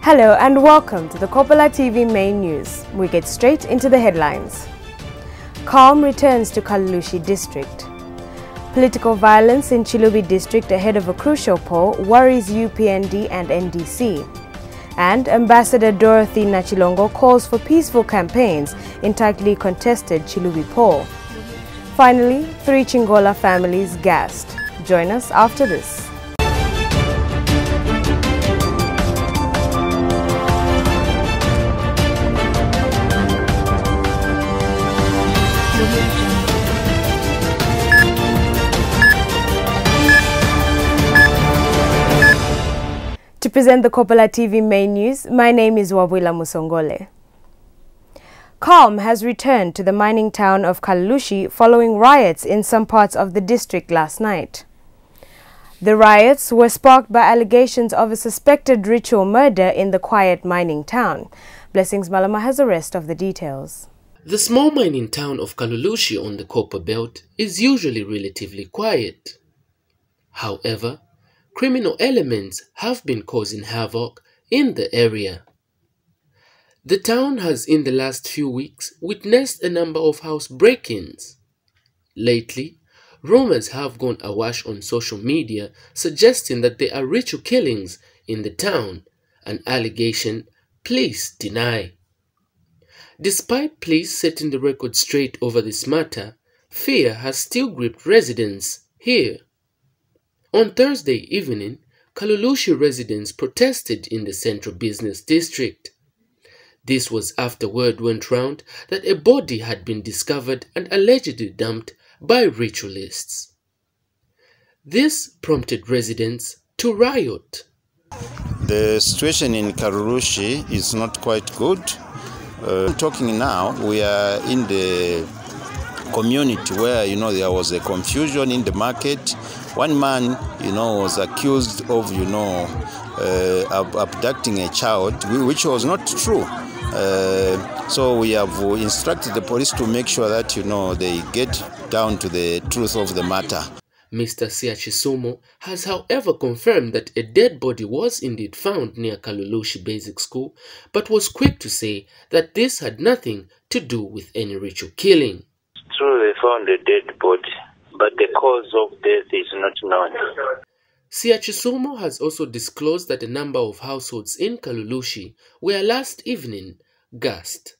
Hello and welcome to the Kopala TV main news. We get straight into the headlines. Calm returns to Kalulushi district. Political violence in Chilubi district ahead of a crucial poll worries UPND and NDC. And Ambassador Dorothy Nachilongo calls for peaceful campaigns in tightly contested Chilubi poll. Finally, 3 Chingola families gassed. Join us after this. To present the Kopala TV main news, my name is Wabwila Musongole. Calm has returned to the mining town of Kalulushi following riots in some parts of the district last night. The riots were sparked by allegations of a suspected ritual murder in the quiet mining town. Blessings Malama has the rest of the details. The small mining town of Kalulushi on the Copper Belt is usually relatively quiet. However, criminal elements have been causing havoc in the area. The town has in the last few weeks witnessed a number of house break-ins. Lately, rumors have gone awash on social media suggesting that there are ritual killings in the town, an allegation police deny. Despite police setting the record straight over this matter, fear has still gripped residents here. On Thursday evening, Kalulushi residents protested in the central business district. This was after word went round that a body had been discovered and allegedly dumped by ritualists. This prompted residents to riot. The situation in Kalulushi is not quite good. Talking now, we are in the community where, there was a confusion in the market. One man, was accused of, abducting a child, which was not true. So we have instructed the police to make sure that, they get down to the truth of the matter. Mr. Siachisumo has, however, confirmed that a dead body was indeed found near Kalulushi Basic School, but was quick to say that this had nothing to do with any ritual killing. It's true they found a dead body, but the cause of death is not known. Siachisumo has also disclosed that a number of households in Kalulushi were last evening gassed.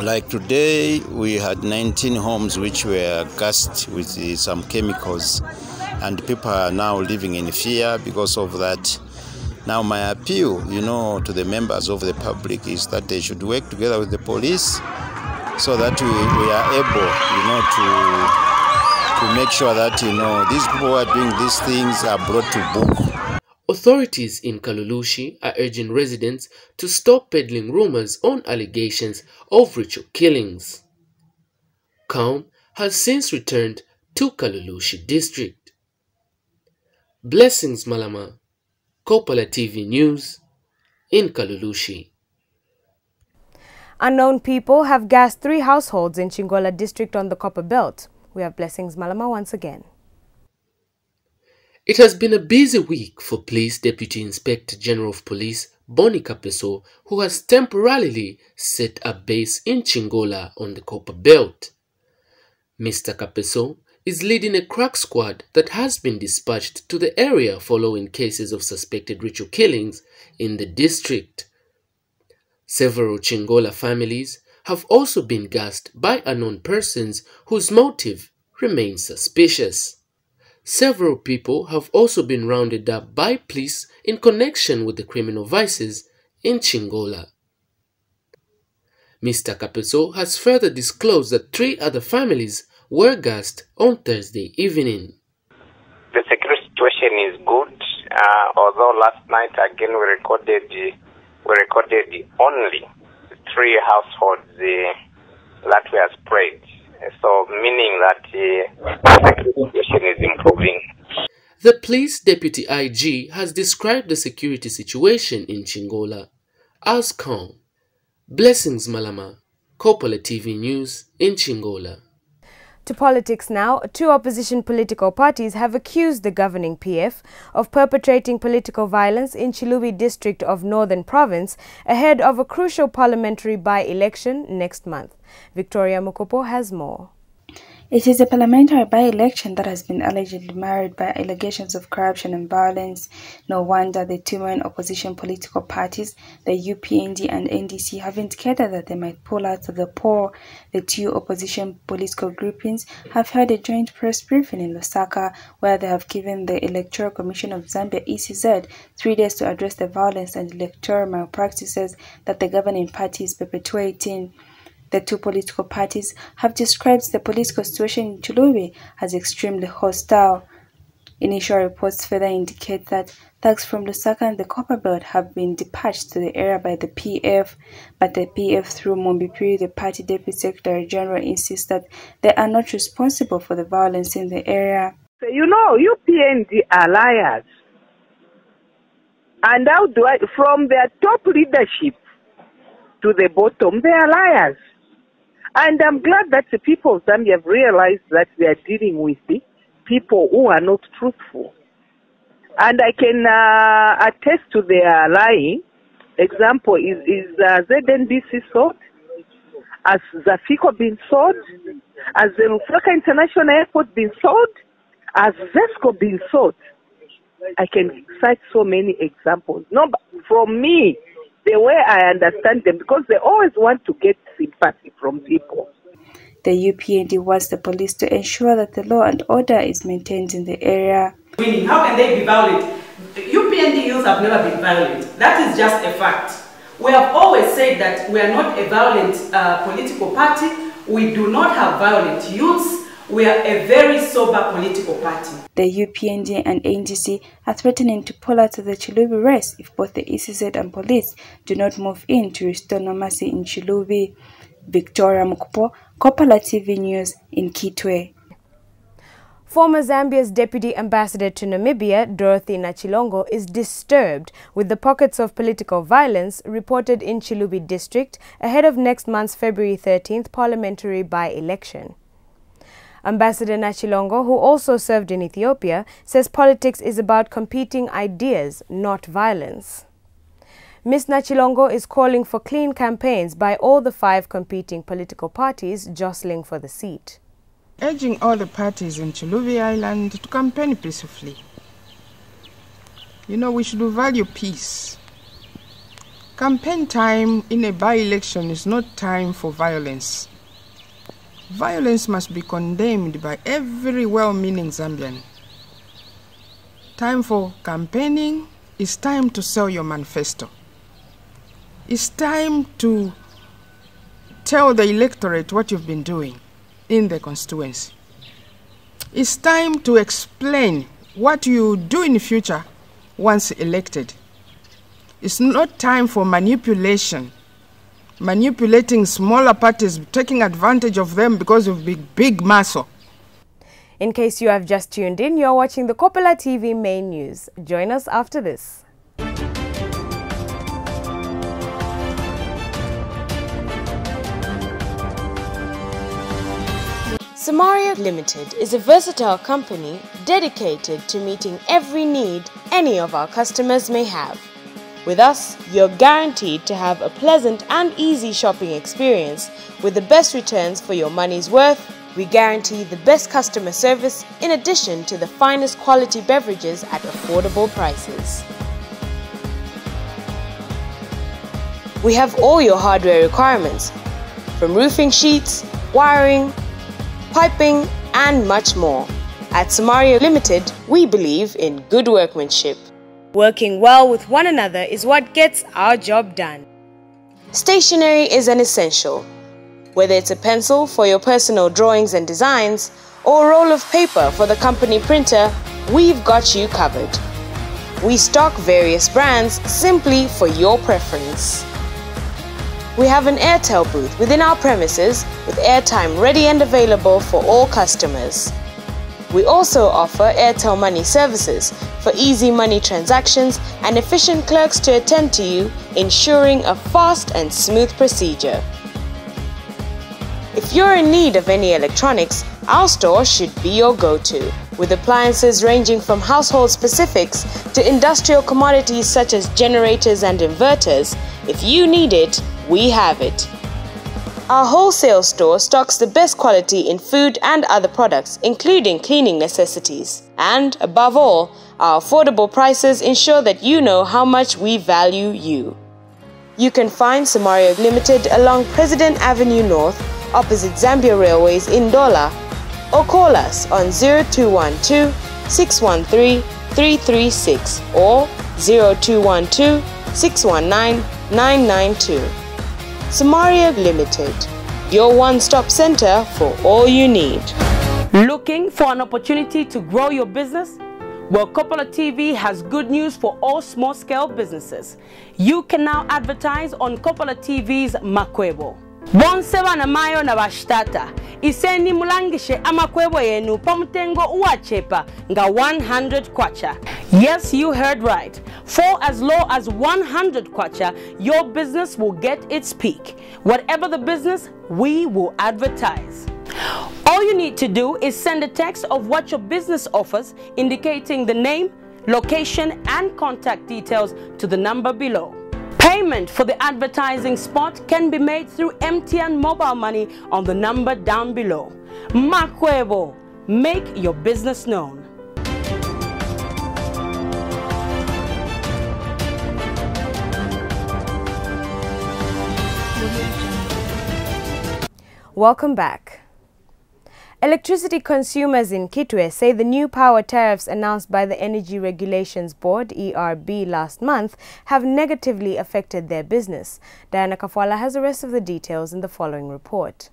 Like today, we had 19 homes which were gassed with some chemicals, and people are now living in fear because of that. Now, my appeal, to the members of the public is that they should work together with the police so that we are able, to make sure that, these people who are doing these things are brought to book. Authorities in Kalulushi are urging residents to stop peddling rumors on allegations of ritual killings. Calm has since returned to Kalulushi district. Blessings Malama, Kopala TV News in Kalulushi. Unknown people have gassed 3 households in Chingola district on the Copper Belt. We have Blessings Malama once again. It has been a busy week for Police Deputy Inspector General of Police Bonnie Kapeso, who has temporarily set up base in Chingola on the Copper Belt. Mr. Kapeso is leading a crack squad that has been dispatched to the area following cases of suspected ritual killings in the district. Several Chingola families have also been gassed by unknown persons whose motive remains suspicious. Several people have also been rounded up by police in connection with the criminal vices in Chingola. Mr. Kapeso has further disclosed that 3 other families were gassed on Thursday evening. The security situation is good, although last night again we recorded only 3 households that were sprayed. So, meaning that the situation is improving. The police deputy IG has described the security situation in Chingola as calm. Blessings Malama, Kopala TV News in Chingola. To politics now, two opposition political parties have accused the governing PF of perpetrating political violence in Chilubi district of Northern Province ahead of a crucial parliamentary by-election next month. Victoria Mukopo has more. It is a parliamentary by-election that has been allegedly marred by allegations of corruption and violence. No wonder the two main opposition political parties, the UPND and NDC, have indicated that they might pull out of the poll. The two opposition political groupings have held a joint press briefing in Lusaka, where they have given the Electoral Commission of Zambia (ECZ) 3 days to address the violence and electoral malpractices that the governing party is perpetuating. The two political parties have described the political situation in Chilubi as extremely hostile. Initial reports further indicate that thugs from Lusaka and the Copper Belt have been dispatched to the area by the PF, but the PF through Mombipiri, the party deputy secretary general, insists that they are not responsible for the violence in the area. You know, UPND are liars. And how do I, from their top leadership to the bottom, they are liars. And I'm glad that the people of Zambia have realized that they are dealing with the people who are not truthful. And I can attest to their lying. Example is ZNBC sold? Has Zafiko been sold? Has the Lusaka International Airport been sold? Has Zesco been sold? I can cite so many examples. No, but from me, the way I understand them, because they always want to get sympathy from people. The UPND wants the police to ensure that the law and order is maintained in the area. Meaning, how can they be violent? UPND youths have never been violent. That is just a fact. We have always said that we are not a violent political party. We do not have violent youths. We are a very sober political party. The UPND and NDC are threatening to pull out of the Chilubi race if both the ECZ and police do not move in to restore normalcy in Chilubi. Victoria Mukopo, Kopala TV News in Kitwe. Former Zambia's Deputy Ambassador to Namibia, Dorothy Nachilongo, is disturbed with the pockets of political violence reported in Chilubi district ahead of next month's February 13th parliamentary by-election. Ambassador Nachilongo, who also served in Ethiopia, says politics is about competing ideas, not violence. Ms. Nachilongo is calling for clean campaigns by all the 5 competing political parties jostling for the seat. Urging all the parties in Chilubi Island to campaign peacefully. You know, we should value peace. Campaign time in a by-election is not time for violence. Violence must be condemned by every well-meaning Zambian. Time for campaigning is time to sell your manifesto. It's time to tell the electorate what you've been doing in the constituency. It's time to explain what you do in the future once elected. It's not time for manipulation. Manipulating smaller parties, taking advantage of them because of big muscle. In case you have just tuned in, you're watching the Kopala TV main news. Join us after this. Samaria Limited is a versatile company dedicated to meeting every need any of our customers may have. With us, you're guaranteed to have a pleasant and easy shopping experience with the best returns for your money's worth. We guarantee the best customer service in addition to the finest quality beverages at affordable prices. We have all your hardware requirements, from roofing sheets, wiring, piping, and much more. At Samaria Limited, we believe in good workmanship. Working well with one another is what gets our job done. Stationery is an essential. Whether it's a pencil for your personal drawings and designs or a roll of paper for the company printer, we've got you covered. We stock various brands simply for your preference. We have an Airtel booth within our premises with airtime ready and available for all customers. We also offer Airtel Money services for easy money transactions and efficient clerks to attend to you, ensuring a fast and smooth procedure. If you're in need of any electronics, our store should be your go-to, with appliances ranging from household specifics to industrial commodities such as generators and inverters. If you need it, we have it. Our wholesale store stocks the best quality in food and other products, including cleaning necessities. And above all, our affordable prices ensure that you know how much we value you. You can find Samaria Limited along President Avenue North, opposite Zambia Railways in Dola, or call us on 0212 613 336 or 0212 619 992. Samaria Limited, your one-stop center for all you need. Looking for an opportunity to grow your business? Well, Kopala TV has good news for all small-scale businesses. You can now advertise on Kopala TV's Makwebo. Bonseba na mayo na bashtata. Iseni mulangishe amakwebo yenu pamutengo uachepa nga 100 kwacha. Yes, you heard right. For as low as 100 kwacha, your business will get its peak. Whatever the business, we will advertise. All you need to do is send a text of what your business offers, indicating the name, location, and contact details to the number below. Payment for the advertising spot can be made through MTN mobile money on the number down below. Makwebo, make your business known. Welcome back. Electricity consumers in Kitwe say the new power tariffs announced by the Energy Regulations Board, ERB, last month have negatively affected their business. Diana Kopala has the rest of the details in the following report.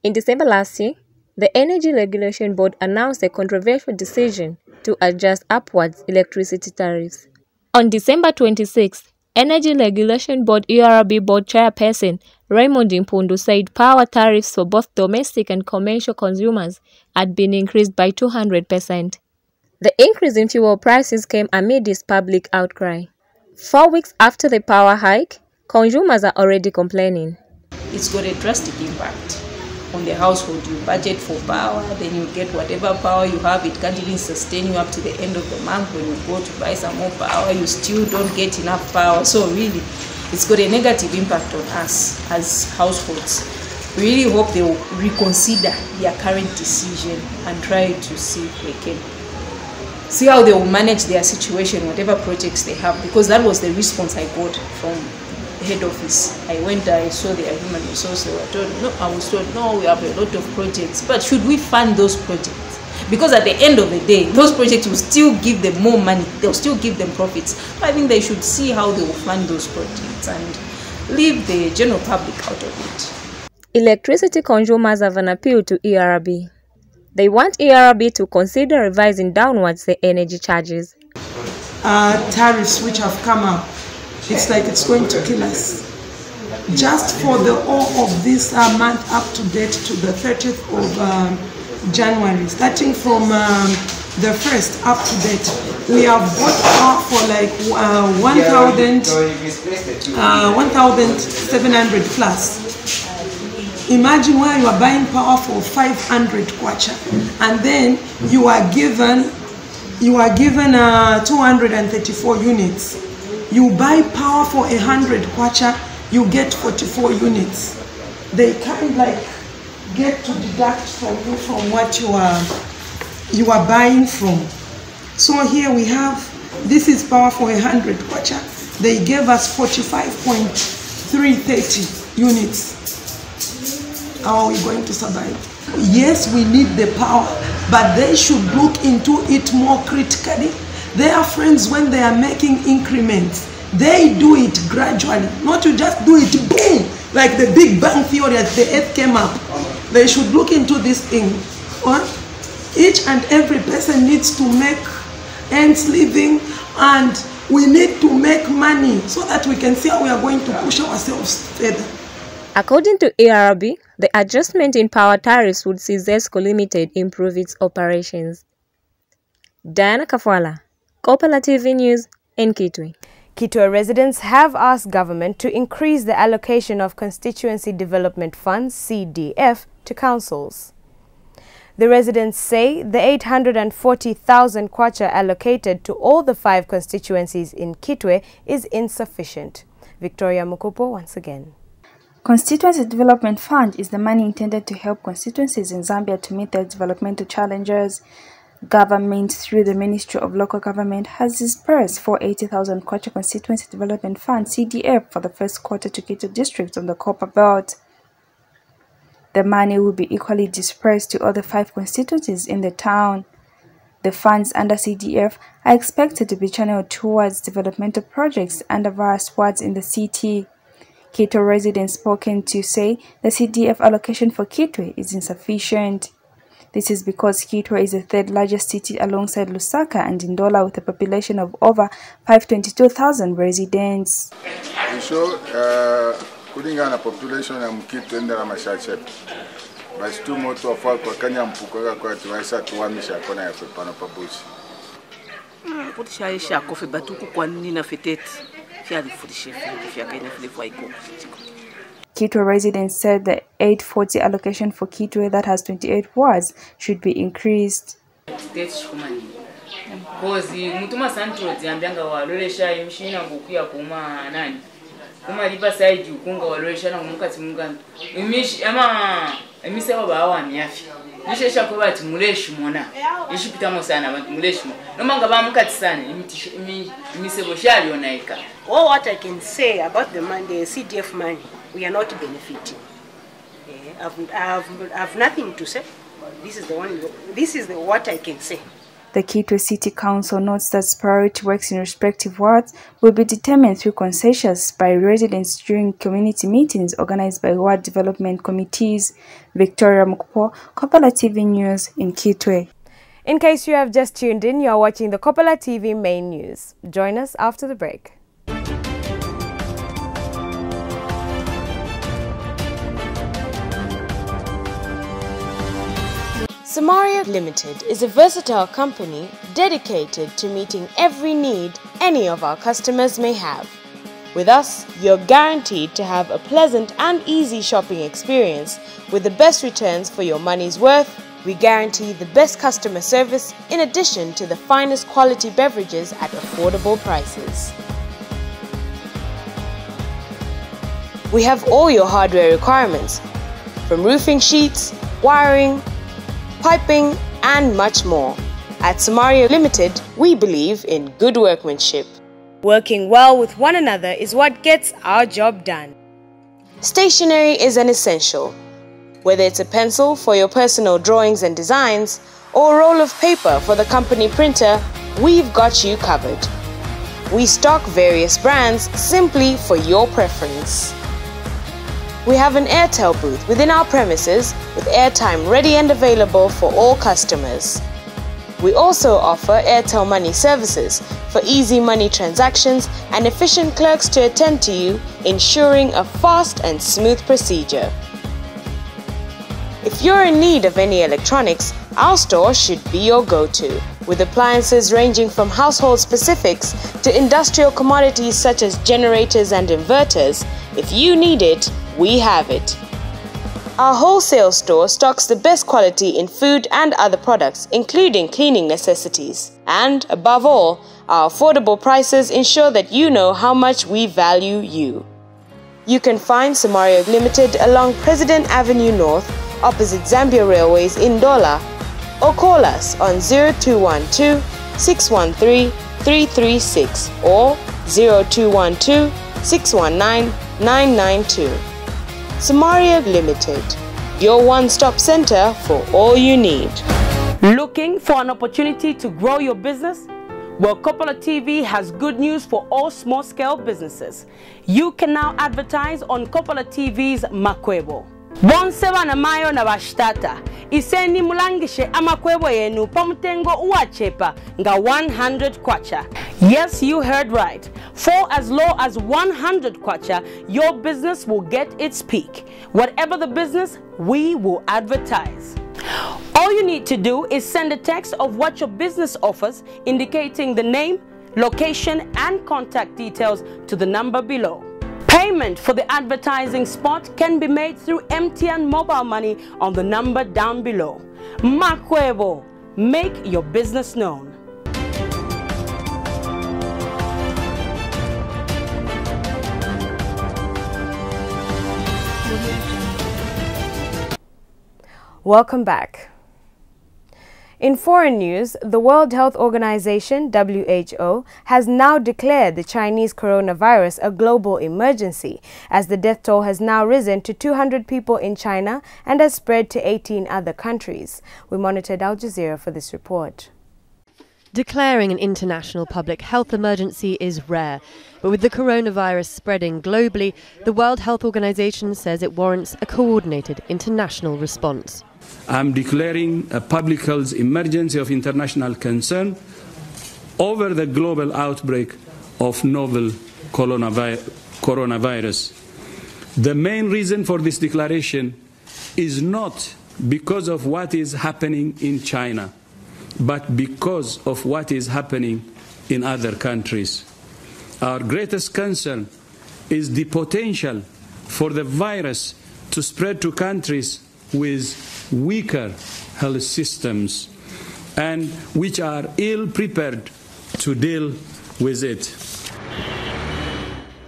In December last year, the Energy Regulation Board announced a controversial decision to adjust upwards electricity tariffs. On December 26th, Energy Regulation Board ERB Board Chairperson Raymond Impundu said power tariffs for both domestic and commercial consumers had been increased by 200%. The increase in fuel prices came amid this public outcry. 4 weeks after the power hike, consumers are already complaining. It's got a drastic impact on the household. You budget for power, then you get whatever power you have. It can't even sustain you up to the end of the month. When you go to buy some more power, you still don't get enough power. So really, it's got a negative impact on us as households. We really hope they will reconsider their current decision and try to see if they can see how they will manage their situation, whatever projects they have, because that was the response I got from the head office. I went there, I saw their human resources. I was told, no, we have a lot of projects, but should we fund those projects? Because at the end of the day, those projects will still give them more money, they'll still give them profits. I think they should see how they will fund those projects and leave the general public out of it. Electricity consumers have an appeal to ERB. They want ERB to consider revising downwards the energy charges. Tariffs which have come up, it's like it's going to kill us. Just for the whole of this month up to date to the 30th of January, starting from the 1st up to date, we have bought power for like 1,700 plus. Imagine where you are buying power for 500 kwacha, and then you are given 234 units. You buy power for 100 kwacha, you get 44 units. They kind of like get to deduct from you from what you are buying from. So here we have, this is power for 100 kwacha. They gave us 45.330 units. How are we going to survive? Yes, we need the power, but they should look into it more critically. Their friends, when they are making increments, they do it gradually, not to just do it boom, like the Big Bang Theory as the earth came up. They should look into this thing. Each and every person needs to make ends living, and we need to make money so that we can see how we are going to push ourselves further. According to ERB, the adjustment in power tariffs would see ZESCO Limited improve its operations. Diana Kopala, Kopala TV News in Kitwe. Kitwe residents have asked government to increase the allocation of Constituency Development Funds, CDF, to councils. The residents say the 840,000 kwacha allocated to all the 5 constituencies in Kitwe is insufficient. Victoria Mukopo once again. Constituency Development Fund is the money intended to help constituencies in Zambia to meet their developmental challenges. Government, through the Ministry of Local Government, has disbursed 480,000 kwacha Constituency Development Fund (CDF) for the first quarter to Kitwe districts on the Copper Belt. The money will be equally dispersed to other 5 constituencies in the town. The funds under CDF are expected to be channeled towards developmental projects under various wards in the city. Kitwe residents spoken to say the CDF allocation for Kitwe is insufficient. This is because Kitwe is the 3rd largest city alongside Lusaka and Ndola, with a population of over 522,000 residents. Kulingana na population ya Mkitwe ndala mashache basi tu moto afal kwa kanya mpuko kwa tuwaisa tuwamisha kona ya pano pabushi putisha isha kofe batuku kwa nina fetete fia difudishe fia kaina filifu aiko. Kitwe residents said the 840 allocation for Kitwe, that has 28 wards, should be increased. Kozi mutuma santro ziambianga walolesha imshina ngukuya kuma nani kuma liba side ukunga walolesha na mukati mungana imishi ama emise baba awamyafi nishesha kwa bati muleshi mona ishipitamo sana abantu muleshi nomanga ba mukati sana imise boshali onaika. All what I can say about the CDF money, we are not benefiting. I've nothing to say. This is what I can say. The Kitwe City Council notes that priority works in respective wards will be determined through concessions by residents during community meetings organized by ward development committees. Victoria Mukopo, Kopala TV News in Kitwe. In case you have just tuned in, you are watching the Kopala TV main news. Join us after the break. Samaria Limited is a versatile company dedicated to meeting every need any of our customers may have. With us, you're guaranteed to have a pleasant and easy shopping experience with the best returns for your money's worth. We guarantee the best customer service in addition to the finest quality beverages at affordable prices. We have all your hardware requirements, from roofing sheets, wiring, piping, and much more. At Samaria Limited, we believe in good workmanship. Working well with one another is what gets our job done. Stationery is an essential. Whether it's a pencil for your personal drawings and designs, or a roll of paper for the company printer, we've got you covered. We stock various brands simply for your preference. We have an Airtel booth within our premises with airtime ready and available for all customers. We also offer Airtel Money services for easy money transactions and efficient clerks to attend to you, ensuring a fast and smooth procedure. If you're in need of any electronics, our store should be your go-to, with appliances ranging from household specifics to industrial commodities such as generators and inverters. If you need it, we have it. Our wholesale store stocks the best quality in food and other products, including cleaning necessities. And above all, our affordable prices ensure that you know how much we value you. You can find Samaria Limited along President Avenue North, opposite Zambia Railways in Ndola, or call us on 0212 613 336 or 0212 619 992. Samaria Limited, your one-stop center for all you need. Looking for an opportunity to grow your business? Well, Kopala TV has good news for all small-scale businesses. You can now advertise on Kopala TV's Makwebo. Bonseba na mayo na bashtata. Iseni mulangishe amakwebo yenu pamutengo uachepa nga 100 kwacha. Yes, you heard right. For as low as 100 kwacha, your business will get its peak. Whatever the business, we will advertise. All you need to do is send a text of what your business offers, indicating the name, location, and contact details to the number below. Payment for the advertising spot can be made through MTN mobile money on the number down below. Makwebo, make your business known. Welcome back. In foreign news, the World Health Organization, WHO, has now declared the Chinese coronavirus a global emergency, as the death toll has now risen to 200 people in China and has spread to 18 other countries. We monitored Al Jazeera for this report. Declaring an international public health emergency is rare, but with the coronavirus spreading globally, the World Health Organization says it warrants a coordinated international response. I'm declaring a public health emergency of international concern over the global outbreak of novel coronavirus. The main reason for this declaration is not because of what is happening in China, but because of what is happening in other countries. Our greatest concern is the potential for the virus to spread to countries with weaker health systems and which are ill-prepared to deal with it.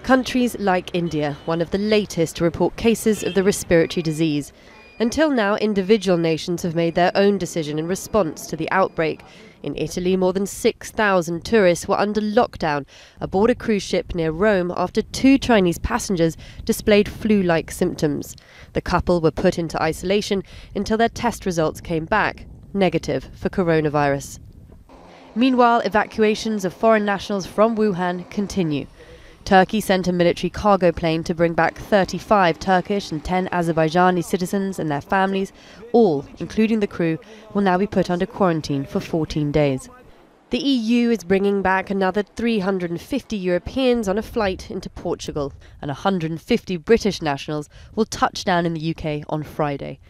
Countries like India, one of the latest to report cases of the respiratory disease. Until now, individual nations have made their own decision in response to the outbreak. In Italy, more than 6,000 tourists were under lockdown aboard a cruise ship near Rome after 2 Chinese passengers displayed flu-like symptoms. The couple were put into isolation until their test results came back negative for coronavirus. Meanwhile, evacuations of foreign nationals from Wuhan continue. Turkey sent a military cargo plane to bring back 35 Turkish and 10 Azerbaijani citizens and their families. All, including the crew, will now be put under quarantine for 14 days. The EU is bringing back another 350 Europeans on a flight into Portugal, and 150 British nationals will touch down in the UK on Friday.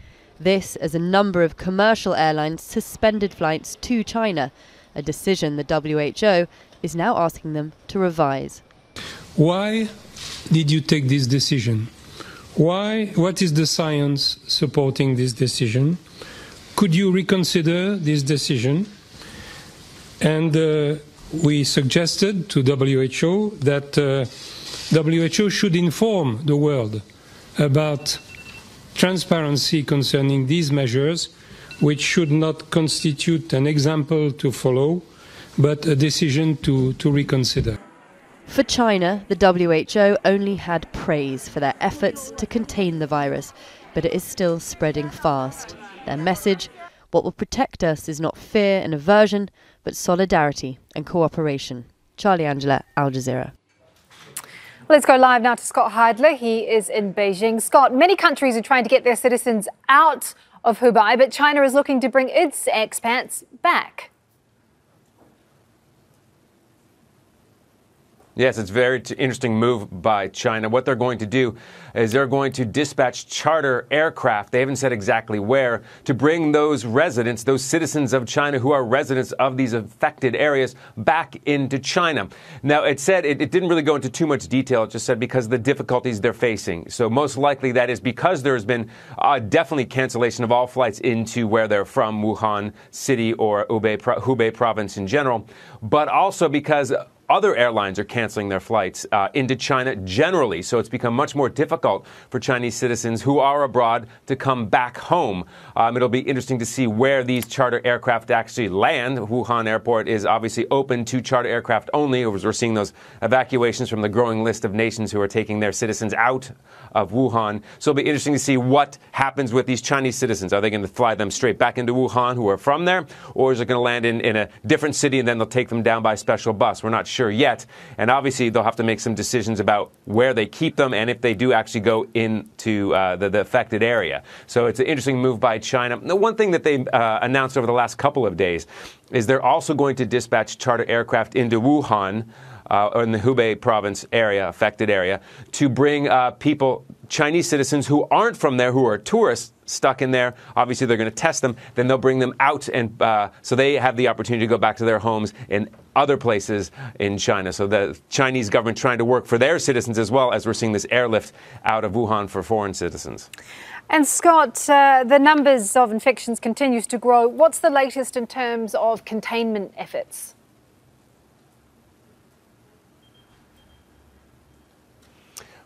This as a number of commercial airlines suspended flights to China, a decision the WHO is now asking them to revise. Why did you take this decision? Why? What is the science supporting this decision? Could you reconsider this decision? And we suggested to WHO that WHO should inform the world about transparency concerning these measures, which should not constitute an example to follow, but a decision to reconsider. For China, the WHO only had praise for their efforts to contain the virus, but it is still spreading fast. Their message, what will protect us is not fear and aversion, but solidarity and cooperation. Charlie Angela, Al Jazeera. Let's go live now to Scott Heidler. He is in Beijing. Scott, many countries are trying to get their citizens out of Hubei, but China is looking to bring its expats back. Yes, it's a very interesting move by China. What they're going to do is they're going to dispatch charter aircraft, they haven't said exactly where, to bring those residents, those citizens of China who are residents of these affected areas back into China. Now, it said, it didn't really go into too much detail. It just said because of the difficulties they're facing. So most likely that is because there has been definitely cancellation of all flights into where they're from, Wuhan City or Hubei province in general, but also because other airlines are canceling their flights into China generally, so it's become much more difficult for Chinese citizens who are abroad to come back home. It'll be interesting to see where these charter aircraft actually land. Wuhan Airport is obviously open to charter aircraft only, as we're seeing those evacuations from the growing list of nations who are taking their citizens out of Wuhan. So it'll be interesting to see what happens with these Chinese citizens. Are they going to fly them straight back into Wuhan who are from there, or is it going to land in a different city and then they'll take them down by special bus? We're not sure yet, and obviously they'll have to make some decisions about where they keep them and if they do actually go into the affected area. So it's an interesting move by China. The one thing that they announced over the last couple of days is they're also going to dispatch charter aircraft into Wuhan, or in the Hubei province area, affected area, to bring people Chinese citizens who aren't from there, who are tourists stuck in there. Obviously, they're going to test them. Then they'll bring them out, and so they have the opportunity to go back to their homes in other places in China. So the Chinese government trying to work for their citizens as well, as we're seeing this airlift out of Wuhan for foreign citizens. And Scott, the numbers of infections continues to grow. What's the latest in terms of containment efforts?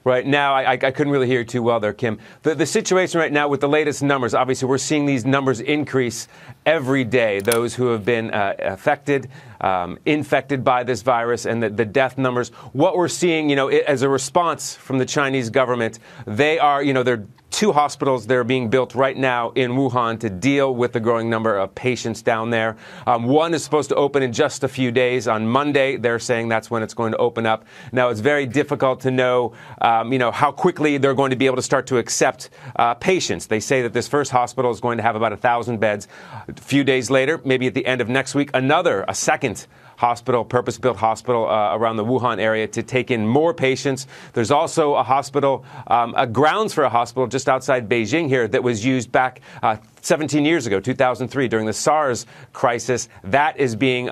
Right now, I couldn't really hear you too well there, Kim. The situation right now with the latest numbers, obviously we're seeing these numbers increase every day. Those who have been affected, infected by this virus, and the death numbers. What we're seeing, as a response from the Chinese government, they are, they're two hospitals that are being built right now in Wuhan to deal with the growing number of patients down there. One is supposed to open in just a few days. On Monday, they're saying that's when it's going to open up. Now, it's very difficult to know, how quickly they're going to be able to start to accept patients. They say that this first hospital is going to have about 1,000 beds. A few days later, maybe at the end of next week, a second hospital, purpose-built hospital around the Wuhan area to take in more patients. There's also a hospital, grounds for a hospital just outside Beijing here that was used back 17 years ago, 2003, during the SARS crisis. That is being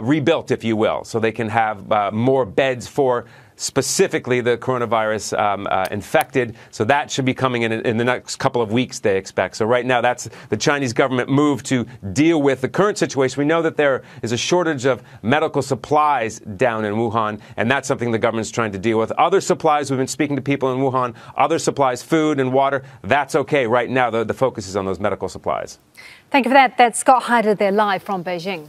rebuilt, if you will, so they can have more beds for specifically the coronavirus infected. So that should be coming in the next couple of weeks, they expect. So right now, that's the Chinese government move to deal with the current situation. We know that there is a shortage of medical supplies down in Wuhan, and that's something the government's trying to deal with. Other supplies, we've been speaking to people in Wuhan, other supplies, food and water, that's okay. Right now, the focus is on those medical supplies. Thank you for that. That's Scott Heidler there live from Beijing.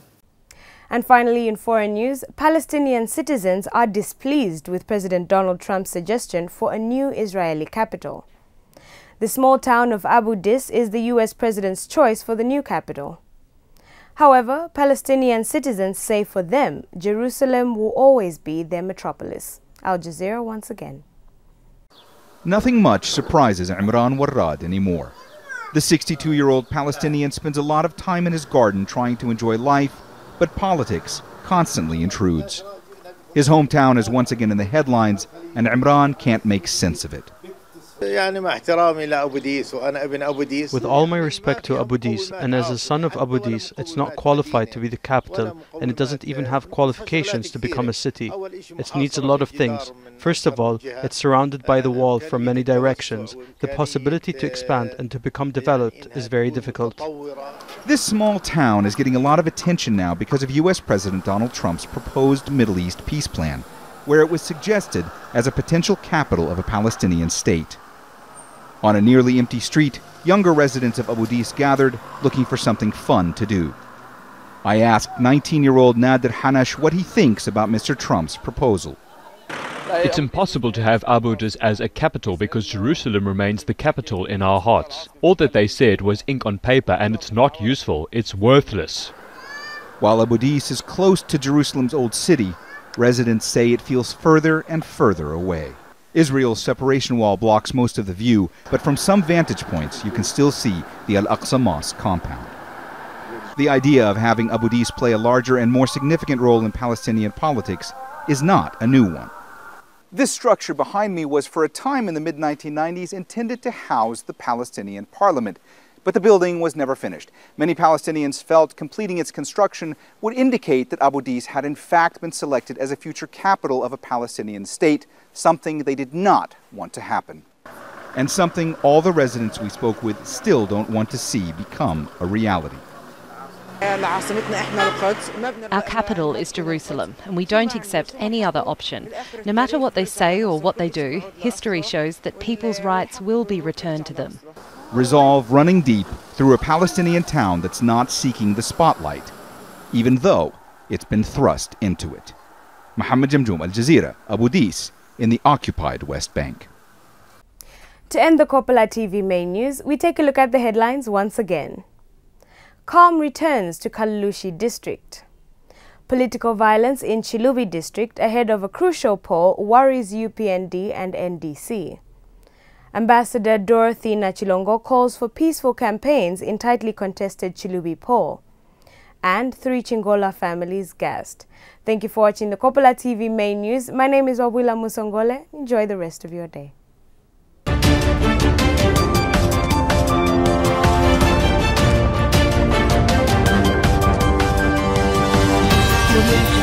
And finally, in foreign news, Palestinian citizens are displeased with President Donald Trump's suggestion for a new Israeli capital. The small town of Abu Dis is the U.S. president's choice for the new capital. However, Palestinian citizens say for them, Jerusalem will always be their metropolis. Al Jazeera once again. Nothing much surprises Imran Warrad anymore. The 62-year-old Palestinian spends a lot of time in his garden trying to enjoy life, but politics constantly intrudes. His hometown is once again in the headlines, and Imran can't make sense of it. With all my respect to Abu Dis, and as a son of Abu Dis, it's not qualified to be the capital, and it doesn't even have qualifications to become a city. It needs a lot of things. First of all, it's surrounded by the wall from many directions. The possibility to expand and to become developed is very difficult. This small town is getting a lot of attention now because of U.S. President Donald Trump's proposed Middle East peace plan, where it was suggested as a potential capital of a Palestinian state. On a nearly empty street, younger residents of Abu Dis gathered, looking for something fun to do. I asked 19-year-old Nader Hanash what he thinks about Mr. Trump's proposal. It's impossible to have Abu Dis as a capital because Jerusalem remains the capital in our hearts. All that they said was ink on paper, and it's not useful, it's worthless. While Abu Dis is close to Jerusalem's old city, residents say it feels further and further away. Israel's separation wall blocks most of the view, but from some vantage points you can still see the Al-Aqsa Mosque compound. The idea of having Abu Dis play a larger and more significant role in Palestinian politics is not a new one. This structure behind me was for a time in the mid-1990s intended to house the Palestinian parliament, but the building was never finished. Many Palestinians felt completing its construction would indicate that Abu Dis had in fact been selected as a future capital of a Palestinian state, something they did not want to happen. And something all the residents we spoke with still don't want to see become a reality. Our capital is Jerusalem, and we don't accept any other option. No matter what they say or what they do, history shows that people's rights will be returned to them. Resolve running deep through a Palestinian town that's not seeking the spotlight, even though it's been thrust into it. Mohammed Jamjoom, Al Jazeera, Abu Dis, in the occupied West Bank. To end the Kopala TV main news, we take a look at the headlines once again. Calm returns to Kalulushi district. Political violence in Chilubi district ahead of a crucial poll worries UPND and NDC. Ambassador Dorothy Nachilongo calls for peaceful campaigns in tightly contested Chilubi poll. And 3 Chingola families gassed. Thank you for watching the Kopala TV main news. My name is Wabula Musongole. Enjoy the rest of your day. Untitled